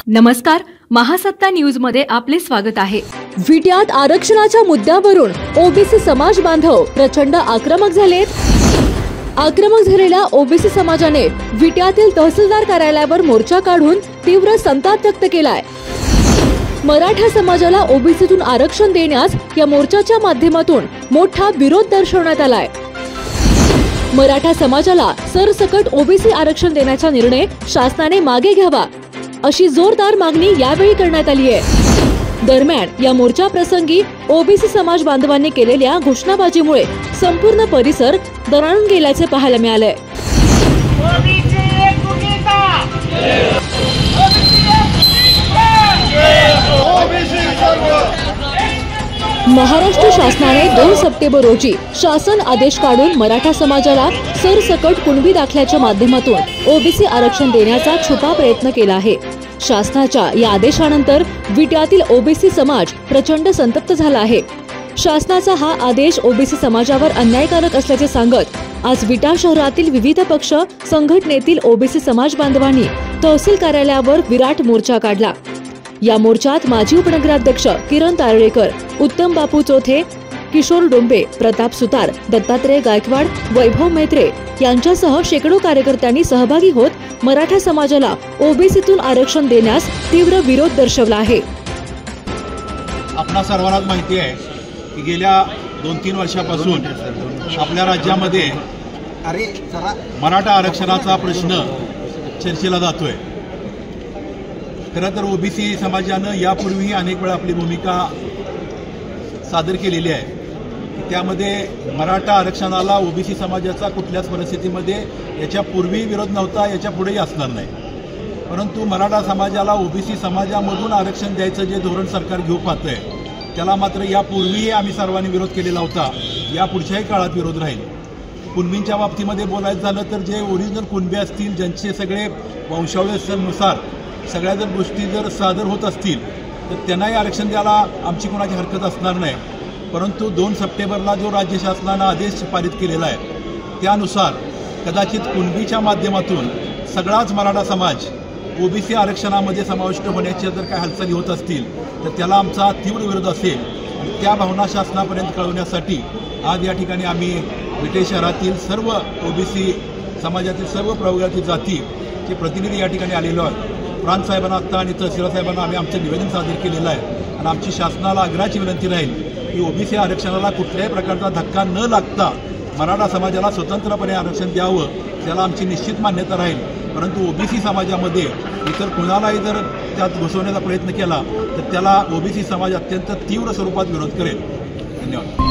नमस्कार, महासत्ता न्यूज मध्ये आपले स्वागत आहे। विट्यात आरक्षणाच्या मुद्द्यावरून ओबीसी समाज बांधव प्रचंड आक्रमक झालेत। आक्रमक झालेल्या ओबीसी समाजाने विट्यातील तहसीलदार कार्यालयावर मोर्चा काढून तीव्र संताप व्यक्त केलाय। मराठा समाजाला ओबीसीतून आरक्षण देण्यास या मोर्चाच्या माध्यमातून मोठा विरोध दर्शवण्यात आलाय। मराठा समाजाला सरसकट ओबीसी आरक्षण देण्याचा निर्णय शासनाने मागे घ्यावा अशी जोरदार मागणी यावेळी करण्यात आली आहे। दरम्यान या मोर्चा प्रसंगी ओबीसी समाज बांधवांनी केलेल्या घोषणाबाजीमुळे संपूर्ण परिसर दणाणून गेल्याचे पाहायला मिळाले। महाराष्ट्र शासनाने 2 सप्टेंबर रोजी शासन आदेश काढून मराठा समाजाला सरसकट कुणबी दाखल्याच्या माध्यमातून ओबीसी आरक्षण देण्याचा छुपा प्रयत्न केला आहे। शासनाच्या या आदेशानंतर विट्यातील ओबीसी समाज प्रचंड संतप्त झाला आहे। शासनाचा हा आदेश ओबीसी समाजावर अन्यायकारक असल्याचे सांगत आज विटा शहरातील विविध पक्ष संघटनेतील ओबीसी समाज बांधवांनी तहसील कार्यालयावर विराट मोर्चा काढला। या मोर्चात माजी उपनगराध्यक्ष किरण तारळेकर, उत्तम बापू चौथे, किशोर डोंबे, प्रताप सुतार, दत्तात्रय गायकवाड, वैभव मैत्रे यांच्यासह शेकडो कार्यकर्त्यांनी सहभागी होत मराठा समाजाला ओबीसीतून आरक्षण देण्यास तीव्र विरोध दर्शवला आहे। आपणा सर्वांना माहिती आहे की गेल्या 2-3 वर्षापासून आपल्या राज्यामध्ये मराठा आरक्षणाचा प्रश्न चर्चेला जातोय। खरं तर ओबीसी समाजानं यापूर्वी अनेक वेळा आपली भूमिका सादर केलेली आहे। त्यामध्ये मराठा आरक्षणाला ओबीसी समाजाचा कुठल्याच परिस्थितीमध्ये याच्यापूर्वी विरोध नव्हता, याच्या पुढेही असणार नाही। परंतु मराठा समाजाला ओबीसी समाजामधून आरक्षण द्यायचं जे धोरण सरकार घेऊ पाहतंय त्याला मात्र यापूर्वीही आम्ही सर्वांनी विरोध केलेला होता, या पुढच्याही काळात विरोध राहील। कुणबींच्या बाबतीमध्ये बोलायचं झालं तर जे ओरिजिनल कुणबी असतील, ज्यांचे सगळे वंशावळीनुसार सगळ्या जर गोष्टी जर सादर होत असतील तर त्यांनाही आरक्षण द्यायला आमची कोणाची हरकत असणार नाही। परंतु 2 सप्टेंबरला जो राज्य शासनानं आदेश पारित केलेला आहे त्यानुसार कदाचित कुणबीच्या माध्यमातून सगळाच मराठा समाज ओबीसी आरक्षणामध्ये समाविष्ट होण्याच्या जर काही हालचाली होत असतील तर त्याला आमचा तीव्र विरोध असेल। आणि त्या भावना शासनापर्यंत कळवण्यासाठी आज या ठिकाणी आम्ही विटे शहरातील सर्व ओबीसी समाजातील सर्व प्रवर्गातील जातीचे प्रतिनिधी या ठिकाणी आलेलो आहेत। प्रांत साहेबांना आत्ता आणि तहसीलदार साहेबांना आम्ही आमचं निवेदन सादर केलेलं आहे आणि आमची शासनाला आग्रहाची विनंती राहील की ओबीसी आरक्षणाला कुठल्याही प्रकारचा धक्का न लागता मराठा समाजाला स्वतंत्रपणे आरक्षण द्यावं, त्याला आमची निश्चित मान्यता राहील। परंतु ओबीसी समाजामध्ये इतर कुणालाही जर त्यात घुसवण्याचा प्रयत्न केला तर त्याला ओबीसी समाज अत्यंत तीव्र स्वरूपात विरोध करेल। धन्यवाद।